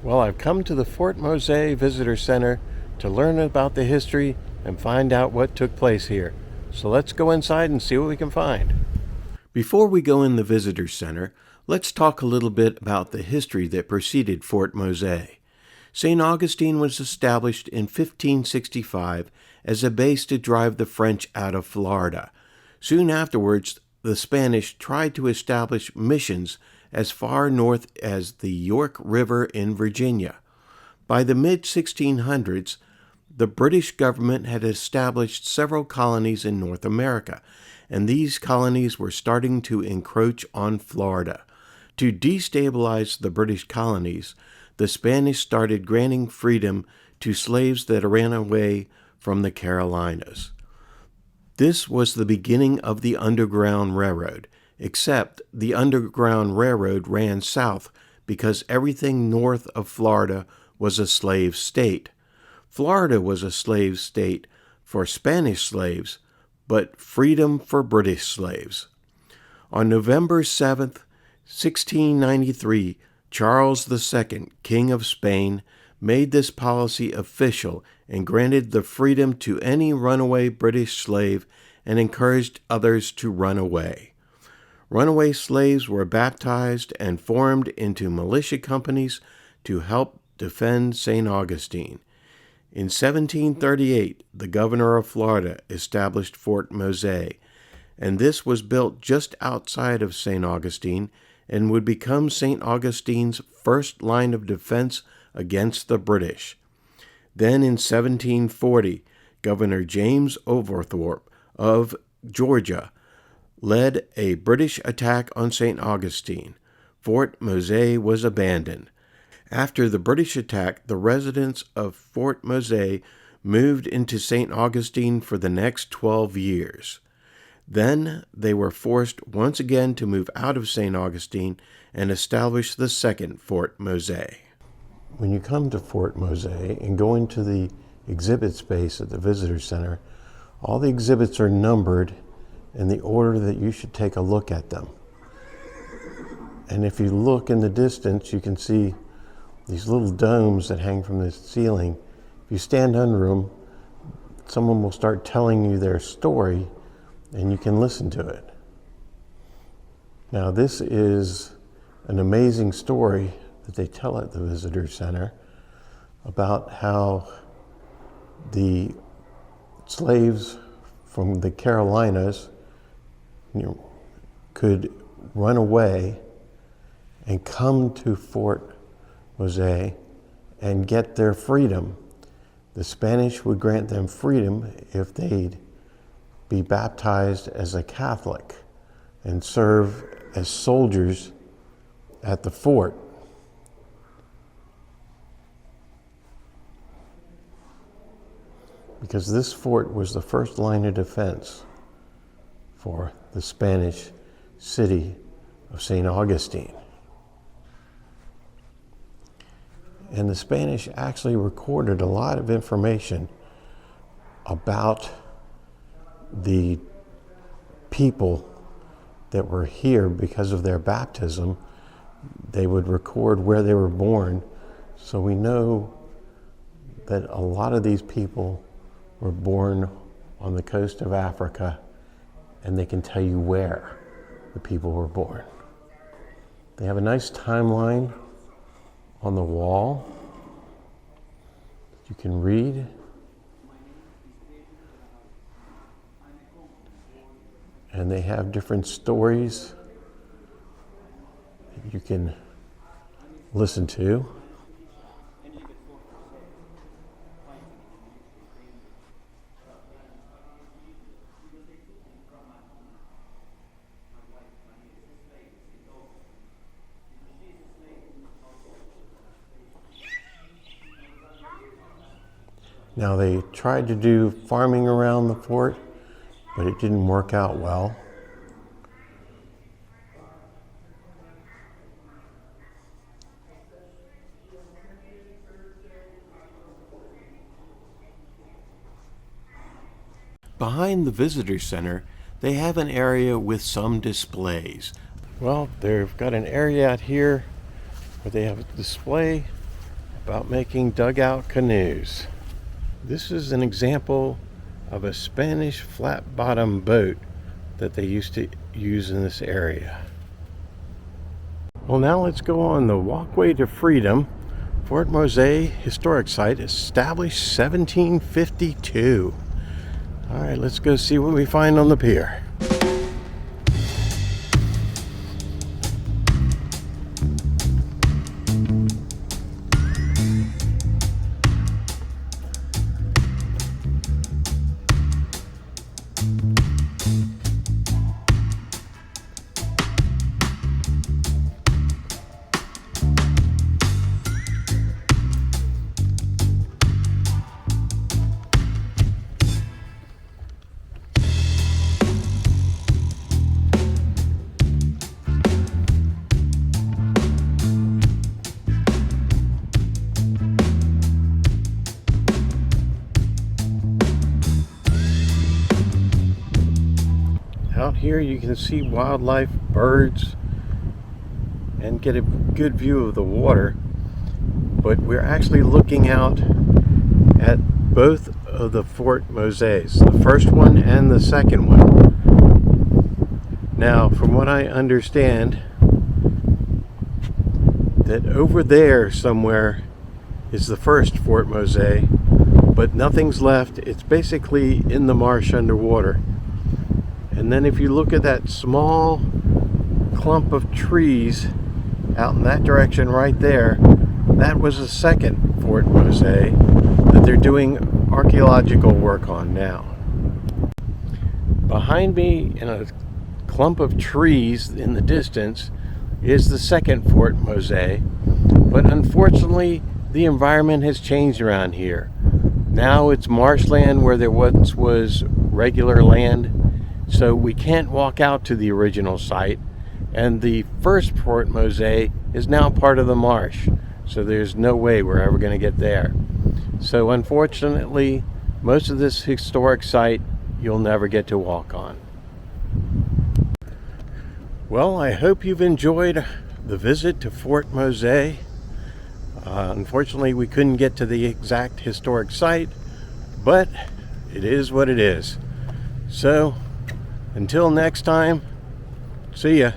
Well, I've come to the Fort Mose Visitor Center to learn about the history and find out what took place here. So let's go inside and see what we can find. Before we go in the Visitor Center, let's talk a little bit about the history that preceded Fort Mose. St. Augustine was established in 1565 as a base to drive the French out of Florida. Soon afterwards, the Spanish tried to establish missions as far north as the York River in Virginia. By the mid-1600s, the British government had established several colonies in North America, and these colonies were starting to encroach on Florida. To destabilize the British colonies, the Spanish started granting freedom to slaves that ran away from the Carolinas. This was the beginning of the Underground Railroad, except the Underground Railroad ran south because everything north of Florida was a slave state. Florida was a slave state for Spanish slaves, but freedom for British slaves. On November 7th, 1693, Charles II, King of Spain, made this policy official and granted the freedom to any runaway British slave and encouraged others to run away. Runaway slaves were baptized and formed into militia companies to help defend St. Augustine. In 1738, the governor of Florida established Fort Mose, and this was built just outside of St. Augustine and would become St. Augustine's first line of defense against the British. Then in 1740, Governor James Oglethorpe of Georgia led a British attack on St. Augustine. Fort Mose was abandoned. After the British attack, the residents of Fort Mose moved into St. Augustine for the next 12 years. Then they were forced once again to move out of St. Augustine and establish the second Fort Mose. When you come to Fort Mose and go into the exhibit space at the Visitor Center, all the exhibits are numbered in the order that you should take a look at them. And if you look in the distance, you can see these little domes that hang from the ceiling. If you stand under them, someone will start telling you their story and you can listen to it. Now, this is an amazing story that they tell at the Visitor Center about how the slaves from the Carolinas could run away and come to Fort Mose and get their freedom. The Spanish would grant them freedom if they'd be baptized as a Catholic and serve as soldiers at the fort. Because this fort was the first line of defense for the Spanish city of St. Augustine. And the Spanish actually recorded a lot of information about the people that were here because of their baptism. They would record where they were born, so we know that a lot of these people were born on the coast of Africa, and they can tell you where the people were born. They have a nice timeline on the wall that you can read. And they have different stories that you can listen to. Now, they tried to do farming around the fort, but it didn't work out well. Behind the visitor center, they have an area with some displays. Well, they've got an area out here where they have a display about making dugout canoes. This is an example of a Spanish flat bottom boat that they used to use in this area. Well, now let's go on the Walkway to Freedom, Fort Mose Historic Site, established 1752. All right, let's go see what we find on the pier. Out here you can see wildlife, birds, and get a good view of the water. But we're actually looking out at both of the Fort Moses, the first one and the second one. Now, from what I understand, that over there somewhere is the first Fort Mose, but nothing's left. It's basically in the marsh underwater. And then if you look at that small clump of trees out in that direction right there, that was the second Fort Mose that they're doing archaeological work on now. Behind me in a clump of trees in the distance is the second Fort Mose, but unfortunately the environment has changed around here. Now it's marshland where there once was regular land. So we can't walk out to the original site, and the first Fort Mose is now part of the marsh, so there's no way we're ever going to get there. So unfortunately, most of this historic site you'll never get to walk on. Well, I hope you've enjoyed the visit to Fort Mose. Unfortunately, we couldn't get to the exact historic site, but it is what it is. So until next time, see ya.